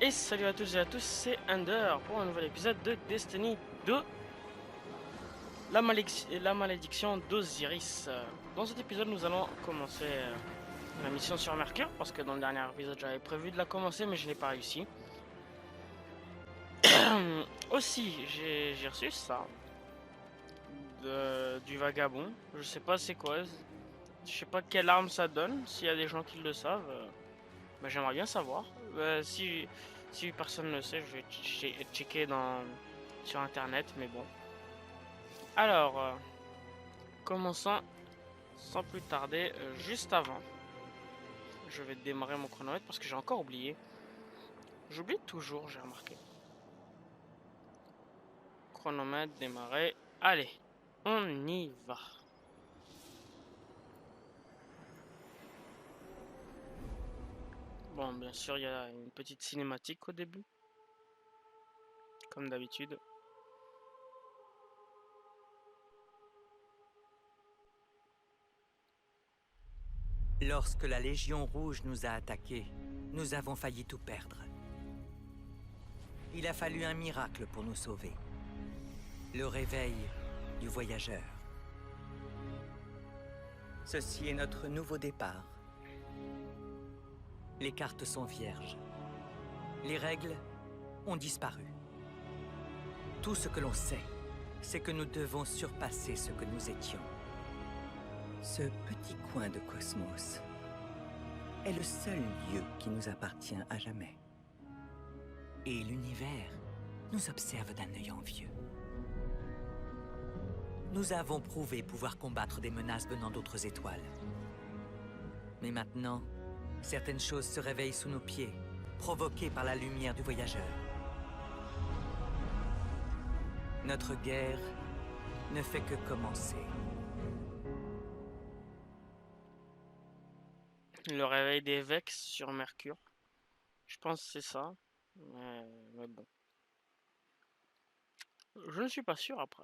Et salut à toutes et à tous, c'est Ender pour un nouvel épisode de Destiny 2, la malédiction d'Osiris. Dans cet épisode, nous allons commencer la mission sur Mercure, parce que dans le dernier épisode, j'avais prévu de la commencer, mais je n'ai pas réussi. Aussi, j'ai reçu ça, du vagabond. Je sais pas c'est quoi, je sais pas quelle arme ça donne, s'il y a des gens qui le savent. Bah, j'aimerais bien savoir. Si personne ne le sait, je vais checker sur internet, mais bon. Alors, commençons sans plus tarder. Juste avant, je vais démarrer mon chronomètre parce que j'ai encore oublié. J'oublie toujours, j'ai remarqué. Chronomètre, démarrer. Allez, on y va. Bon, bien sûr, il y a une petite cinématique au début. Comme d'habitude. Lorsque la Légion Rouge nous a attaqués, nous avons failli tout perdre. Il a fallu un miracle pour nous sauver. Le réveil du voyageur. Ceci est notre nouveau départ. Les cartes sont vierges. Les règles ont disparu. Tout ce que l'on sait, c'est que nous devons surpasser ce que nous étions. Ce petit coin de cosmos est le seul lieu qui nous appartient à jamais. Et l'univers nous observe d'un œil envieux. Nous avons prouvé pouvoir combattre des menaces venant d'autres étoiles. Mais maintenant, certaines choses se réveillent sous nos pieds, provoquées par la lumière du voyageur. Notre guerre ne fait que commencer. Le réveil des Vex sur Mercure. Je pense que c'est ça. Mais bon. Je ne suis pas sûr après.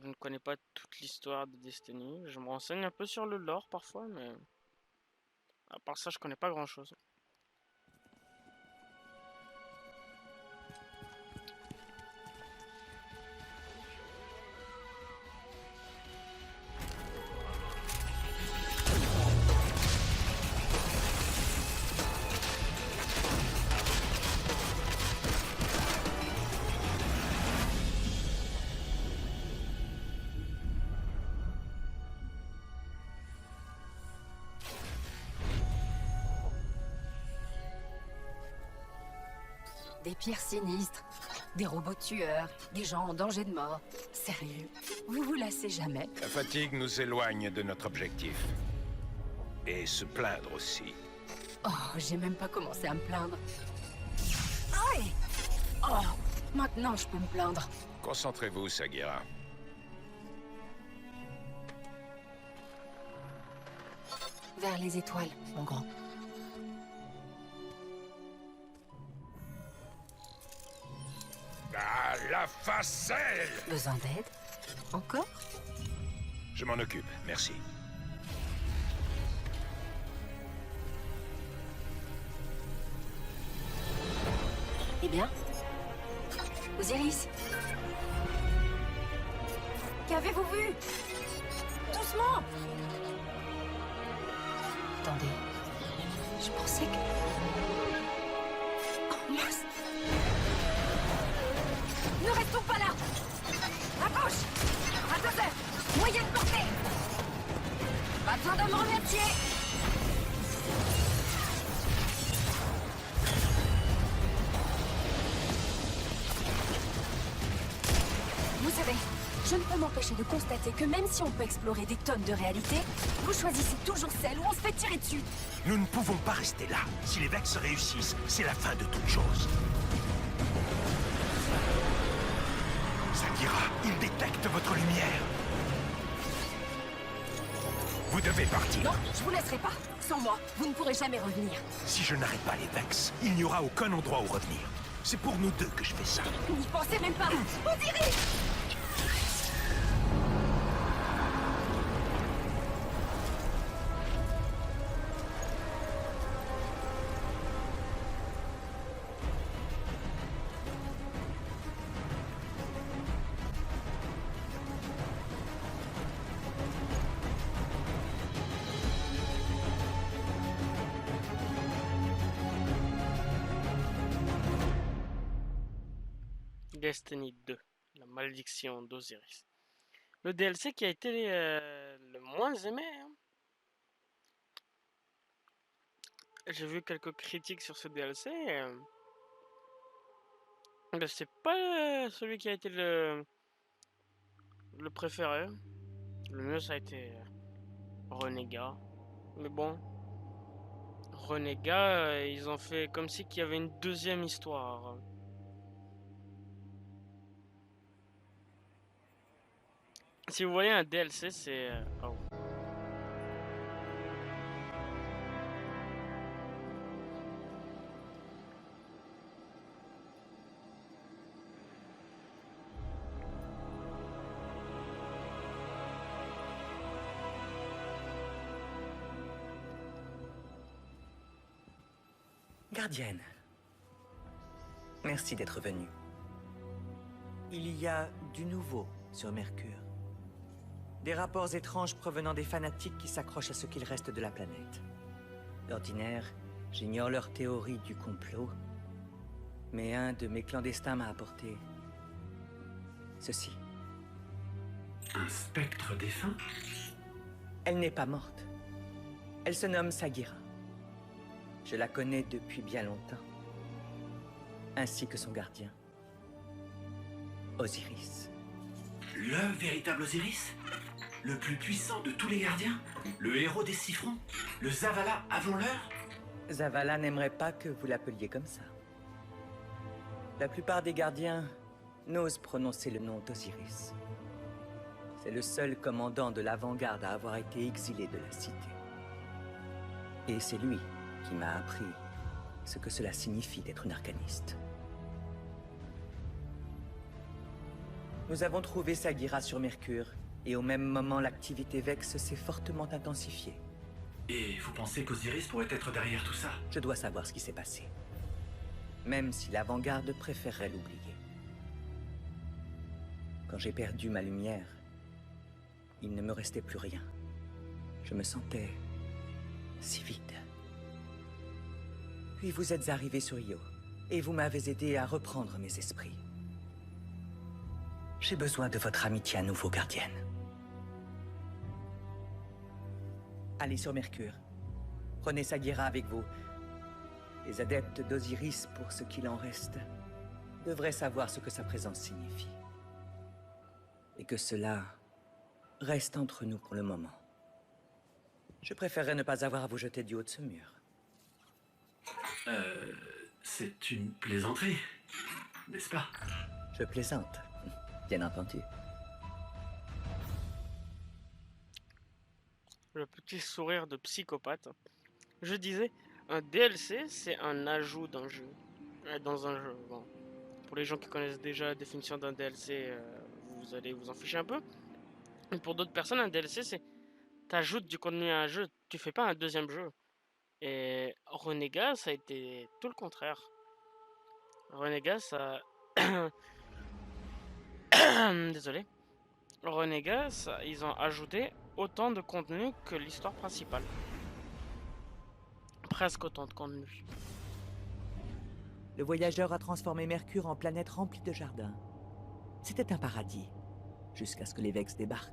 Je ne connais pas toute l'histoire de Destiny. Je me renseigne un peu sur le lore parfois, mais à part ça, je connais pas grand chose. Des pierres sinistres, des robots tueurs, des gens en danger de mort. Sérieux, vous vous lassez jamais? La fatigue nous éloigne de notre objectif. Et se plaindre aussi. Oh, j'ai même pas commencé à me plaindre. Aïe! Oh, maintenant je peux me plaindre. Concentrez-vous, Sagira. Vers les étoiles, mon grand. Ah, la facelle! Besoin d'aide? Encore? Je m'en occupe, merci. Eh bien? Osiris? Qu'avez-vous vu? Doucement! Attendez. Je pensais que... Oh mince! Ne restons pas là! À gauche! À 2 heures! Moyen de portée! Pas besoin de me remercier! Vous savez, je ne peux m'empêcher de constater que même si on peut explorer des tonnes de réalités, vous choisissez toujours celle où on se fait tirer dessus. Nous ne pouvons pas rester là. Si les Vex réussissent, c'est la fin de toute chose. Sagira, ils détectent votre lumière. Vous devez partir. Non, je vous laisserai pas. Sans moi, vous ne pourrez jamais revenir. Si je n'arrête pas les Vex, il n'y aura aucun endroit où revenir. C'est pour nous deux que je fais ça. N'y pensez même pas. Osiris! Destiny 2, la malédiction d'Osiris. Le DLC qui a été le moins aimé. Hein. J'ai vu quelques critiques sur ce DLC. Ben, c'est pas celui qui a été le préféré. Le mieux, ça a été Renégat. Mais bon, Renégat, ils ont fait comme si qu'il y avait une deuxième histoire. Si vous voyez un DLC, c'est... oh. Gardienne, merci d'être venue. Il y a du nouveau sur Mercure. Des rapports étranges provenant des fanatiques qui s'accrochent à ce qu'il reste de la planète. D'ordinaire, j'ignore leur théorie du complot, mais un de mes clandestins m'a apporté ceci. Un spectre défunt? Elle n'est pas morte. Elle se nomme Sagira. Je la connais depuis bien longtemps. Ainsi que son gardien, Osiris. Le véritable Osiris? Le plus puissant de tous les gardiens? Le héros des 6 fronts? Le Zavala avant l'heure? Zavala n'aimerait pas que vous l'appeliez comme ça. La plupart des gardiens n'osent prononcer le nom d'Osiris. C'est le seul commandant de l'avant-garde à avoir été exilé de la cité. Et c'est lui qui m'a appris ce que cela signifie d'être une arcaniste. Nous avons trouvé Sagira sur Mercure, et au même moment l'activité Vex s'est fortement intensifiée. Et vous pensez qu'Osiris pourrait être derrière tout ça? Je dois savoir ce qui s'est passé. Même si l'avant-garde préférerait l'oublier. Quand j'ai perdu ma lumière, il ne me restait plus rien. Je me sentais si vide. Puis vous êtes arrivé sur Io, et vous m'avez aidé à reprendre mes esprits. J'ai besoin de votre amitié à nouveau, gardienne. Allez sur Mercure. Prenez Sagira avec vous. Les adeptes d'Osiris, pour ce qu'il en reste, devraient savoir ce que sa présence signifie. Et que cela reste entre nous pour le moment. Je préférerais ne pas avoir à vous jeter du haut de ce mur. C'est une plaisanterie, n'est-ce pas? Je plaisante, bien entendu. Le petit sourire de psychopathe. Je disais, un DLC, c'est un ajout d'un jeu. Dans un jeu. Bon. Pour les gens qui connaissent déjà la définition d'un DLC, vous allez vous en ficher un peu. Et pour d'autres personnes, un DLC, c'est t'ajoutes du contenu à un jeu. Tu fais pas un deuxième jeu. Et Renégat, ça a été tout le contraire. Renégat, ça... Désolé. Renégat, ils ont ajouté autant de contenu que l'histoire principale. Presque autant de contenu. Le voyageur a transformé Mercure en planète remplie de jardins. C'était un paradis, jusqu'à ce que les Vex débarquent.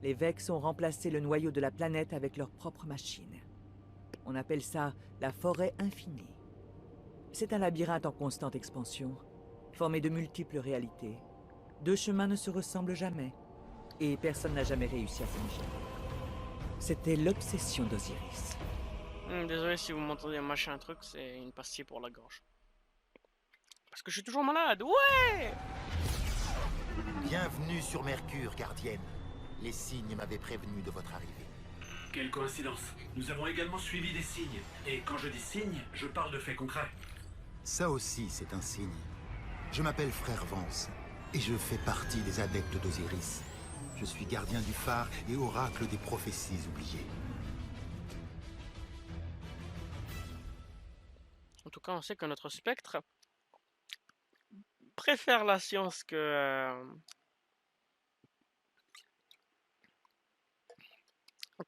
Les Vex ont remplacé le noyau de la planète avec leur propre machine. On appelle ça la forêt infinie. C'est un labyrinthe en constante expansion, formé de multiples réalités. Deux chemins ne se ressemblent jamais, et personne n'a jamais réussi à s'en échapper. C'était l'obsession d'Osiris. Désolé si vous m'entendez mâcher un truc, c'est une pastille pour la gorge. Parce que je suis toujours malade, ouais! Bienvenue sur Mercure, gardienne. Les signes m'avaient prévenu de votre arrivée. Quelle coïncidence. Nous avons également suivi des signes. Et quand je dis signes, je parle de faits concrets. Ça aussi, c'est un signe. Je m'appelle Frère Vance, et je fais partie des adeptes d'Osiris. Je suis gardien du phare et oracle des prophéties oubliées. En tout cas, on sait que notre spectre préfère la science que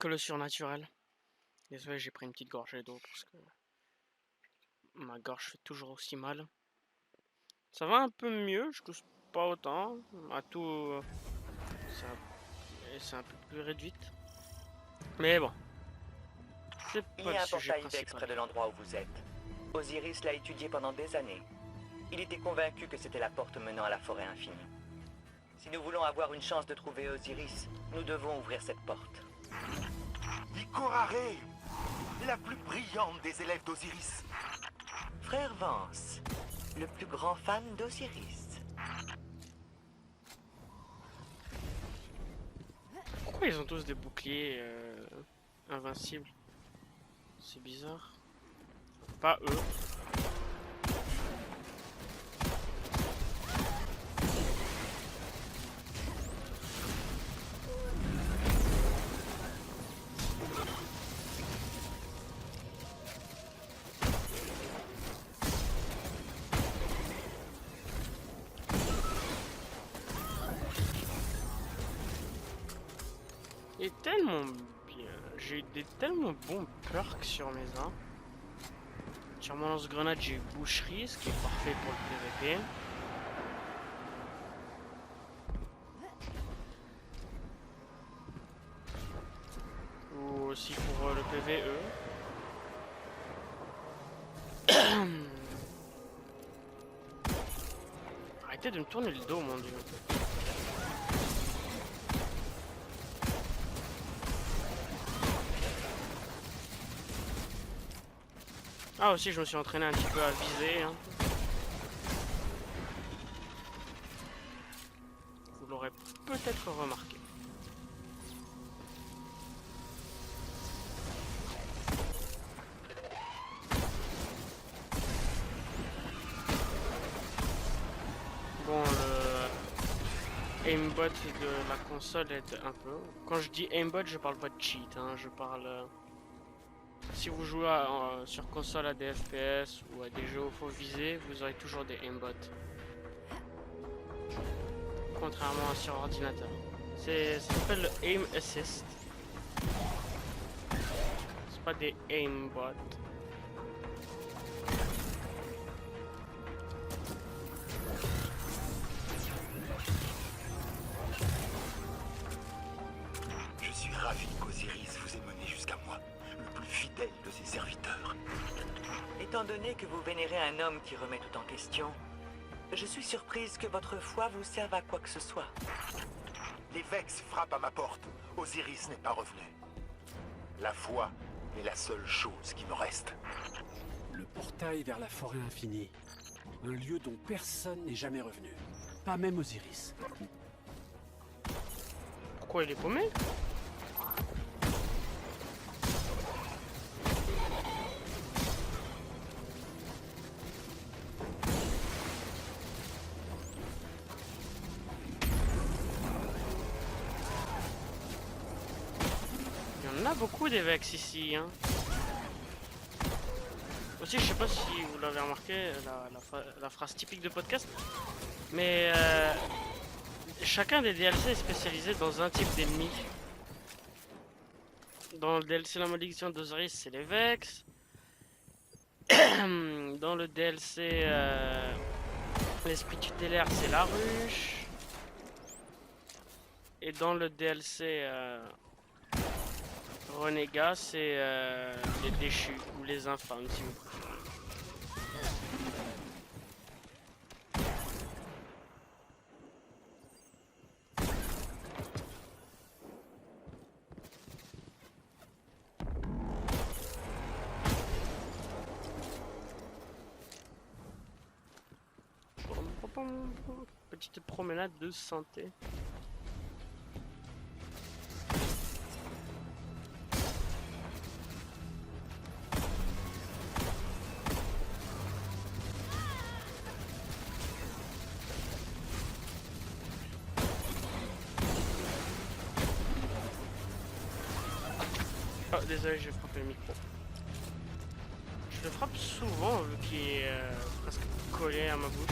le surnaturel. Désolé, j'ai pris une petite gorgée d'eau parce que ma gorge fait toujours aussi mal. Ça va un peu mieux, je touche pas autant. À tout, c'est un peu plus réduite. Mais bon, c'est Il pas y le a un sujet portail Vex principal. près de l'endroit où vous êtes. Osiris l'a étudié pendant des années. Il était convaincu que c'était la porte menant à la forêt infinie. Si nous voulons avoir une chance de trouver Osiris, nous devons ouvrir cette porte. Ikorare, la plus brillante des élèves d'Osiris. Frère Vance, le plus grand fan d'Osiris. Pourquoi ils ont tous des boucliers invincibles? C'est bizarre. Pas eux. Il est tellement bien. J'ai eu des tellement bons perks sur mes armes. Sur mon lance-grenade, j'ai eu boucherie, ce qui est parfait pour le PVP. Ou aussi pour le PVE. Arrêtez de me tourner le dos, mon dieu. Ah aussi je me suis entraîné un petit peu à viser hein. Vous l'aurez peut-être remarqué. Bon le aimbot de la console aide un peu. Quand je dis aimbot je parle pas de cheat hein, je parle... Si vous jouez sur console à des FPS ou à des jeux où il faut viser, vous aurez toujours des aimbots. Contrairement à sur ordinateur. Ça s'appelle le aim assist. C'est pas des aimbots. Je suis ravi qu'Osiris vous ait mené jusqu'à moi, le plus fidèle de ses serviteurs. Étant donné que vous vénérez un homme qui remet tout en question, je suis surprise que votre foi vous serve à quoi que ce soit. Les Vex frappent à ma porte. Osiris n'est pas revenu. La foi est la seule chose qui me reste. Le portail vers la forêt infinie. Un lieu dont personne n'est jamais revenu. Pas même Osiris. Pourquoi il est paumé? Il y en a beaucoup des Vex ici hein. Aussi je sais pas si vous l'avez remarqué, la phrase typique de podcast, mais chacun des DLC est spécialisé dans un type d'ennemi. Dans le DLC La Malédiction d'Osiris c'est les Vex. Dans le DLC L'Esprit Tutélaire c'est la ruche. Et dans le DLC Renégat c'est les déchus ou les infâmes si vous préférez. Petite promenade de santé. Oh, désolé, j'ai frappé le micro. Je le frappe souvent vu qu'il est presque collé à ma bouche.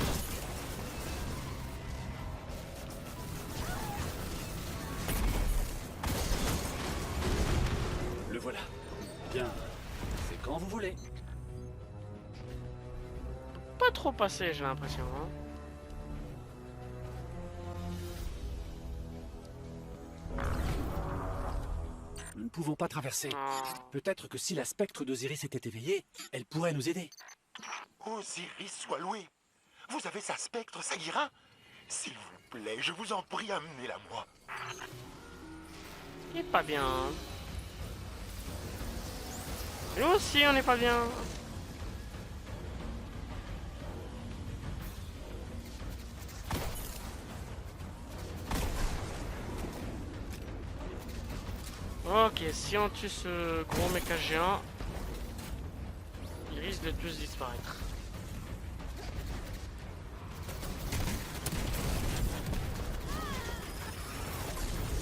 Le voilà. Bien. C'est quand vous voulez. Pas trop passé, j'ai l'impression. Hein. pouvons pas traverser. Ah. Peut-être que si la spectre d'Osiris était éveillée, elle pourrait nous aider. Osiris soit loué. Vous avez sa spectre, Sagira? S'il vous plaît, je vous en prie, amenez-la moi. Il est pas bien. Nous aussi, on n'est pas bien. Ok, si on tue ce gros méca géant, ils risquent de tous disparaître.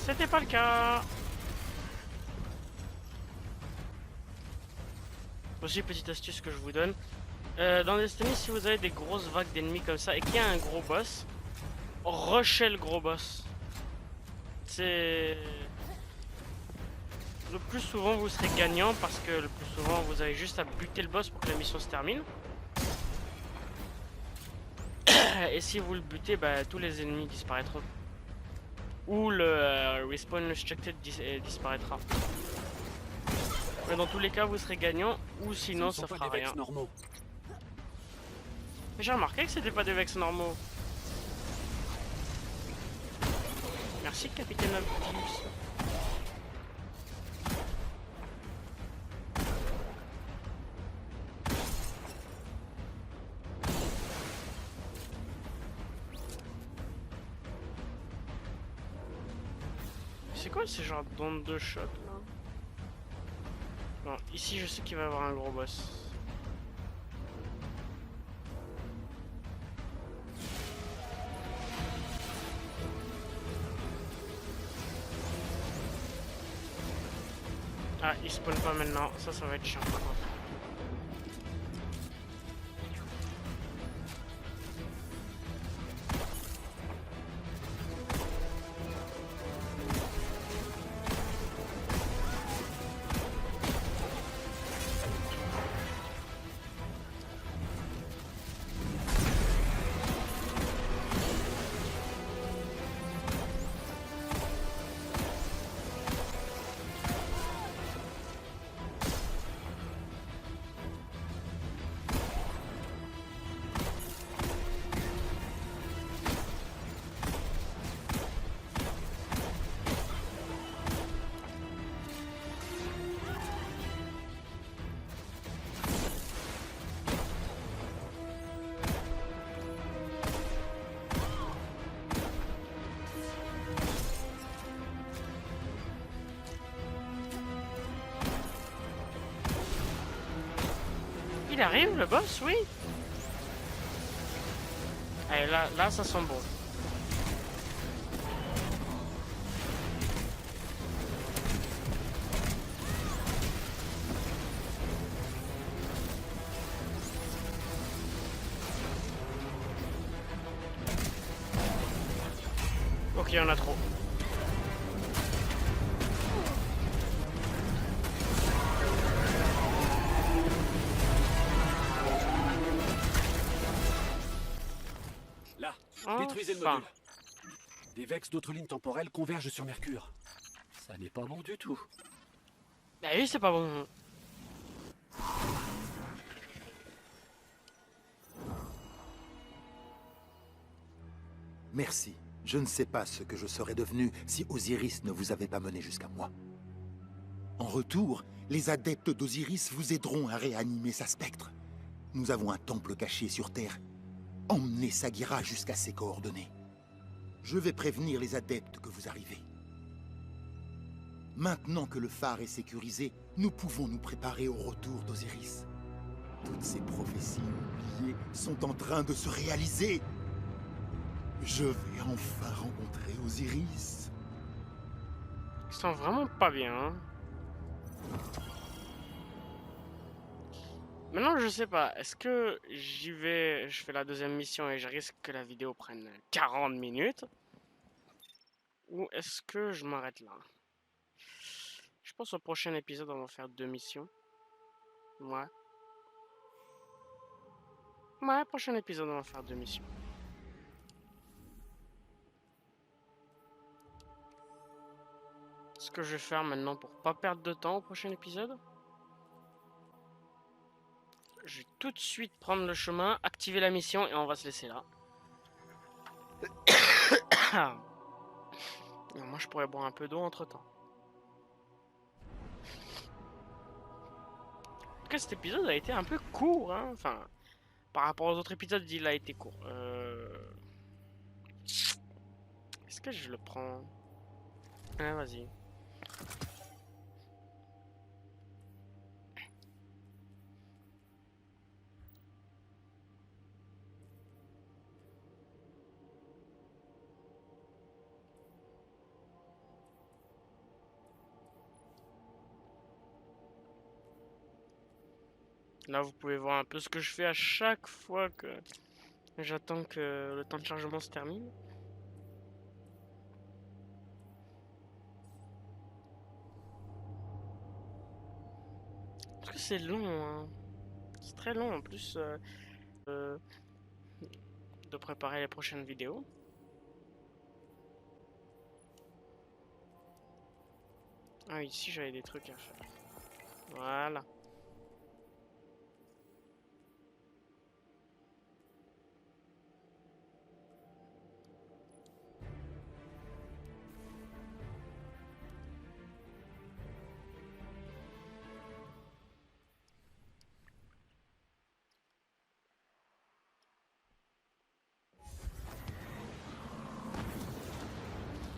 C'était pas le cas. Aussi, petite astuce que je vous donne. Dans Destiny, si vous avez des grosses vagues d'ennemis comme ça et qu'il y a un gros boss, rushez le gros boss. C'est... Le plus souvent vous serez gagnant parce que le plus souvent vous avez juste à buter le boss pour que la mission se termine. Et si vous le butez, bah, tous les ennemis disparaîtront. Ou le respawn restricted disparaîtra. Mais dans tous les cas vous serez gagnant ou sinon ça fera rien. Normaux. Mais j'ai remarqué que c'était pas des Vex normaux. Merci capitaine Optimus. C'est quoi ces genres d'ondes de choc là? Non, ici je sais qu'il va y avoir un gros boss. Ah, il spawn pas maintenant, ça va être chiant. Il arrive le boss, oui. Allez, là ça sent bon. Ok, on a trop. Là, détruisez le module. Des Vex d'autres lignes temporelles convergent sur Mercure. Ça n'est pas bon du tout. Bah oui, c'est pas bon. Merci. Je ne sais pas ce que je serais devenu si Osiris ne vous avait pas mené jusqu'à moi. En retour, les adeptes d'Osiris vous aideront à réanimer sa spectre. Nous avons un temple caché sur Terre. Emmenez Sagira jusqu'à ses coordonnées. Je vais prévenir les adeptes que vous arrivez. Maintenant que le phare est sécurisé, nous pouvons nous préparer au retour d'Osiris. Toutes ces prophéties oubliées sont en train de se réaliser. Je vais enfin rencontrer Osiris. Ils sont vraiment pas bien. Hein. Maintenant, je sais pas. Est-ce que j'y vais, je fais la deuxième mission et je risque que la vidéo prenne 40 minutes? Ou est-ce que je m'arrête là? Je pense au prochain épisode, on va faire 2 missions. Ouais. Ouais, prochain épisode, on va faire 2 missions. Ce que je vais faire maintenant pour pas perdre de temps au prochain épisode, je vais tout de suite prendre le chemin, activer la mission et on va se laisser là. Et moi je pourrais boire un peu d'eau entre temps. En tout cas cet épisode a été un peu court, hein. Enfin, par rapport aux autres épisodes il a été court. Est-ce que je le prends? Ah, vas-y. Là, vous pouvez voir un peu ce que je fais à chaque fois que j'attends que le temps de chargement se termine. Parce que c'est long, hein. C'est très long en plus de préparer les prochaines vidéos. Ah, ici j'avais des trucs à faire. Voilà.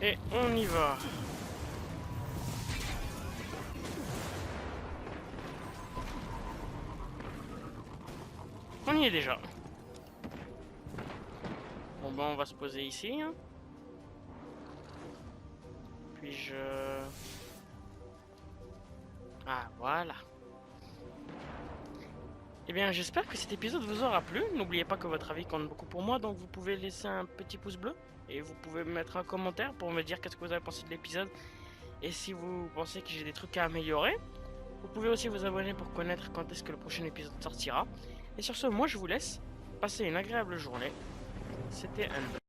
Et on y va. On y est déjà. Bon ben on va se poser ici. Hein. Puis je... Ah voilà. Eh bien j'espère que cet épisode vous aura plu. N'oubliez pas que votre avis compte beaucoup pour moi. Donc vous pouvez laisser un petit pouce bleu. Et vous pouvez me mettre un commentaire pour me dire qu'est-ce que vous avez pensé de l'épisode. Et si vous pensez que j'ai des trucs à améliorer. Vous pouvez aussi vous abonner pour connaître quand est-ce que le prochain épisode sortira. Et sur ce, moi je vous laisse. Passez une agréable journée. C'était Anne.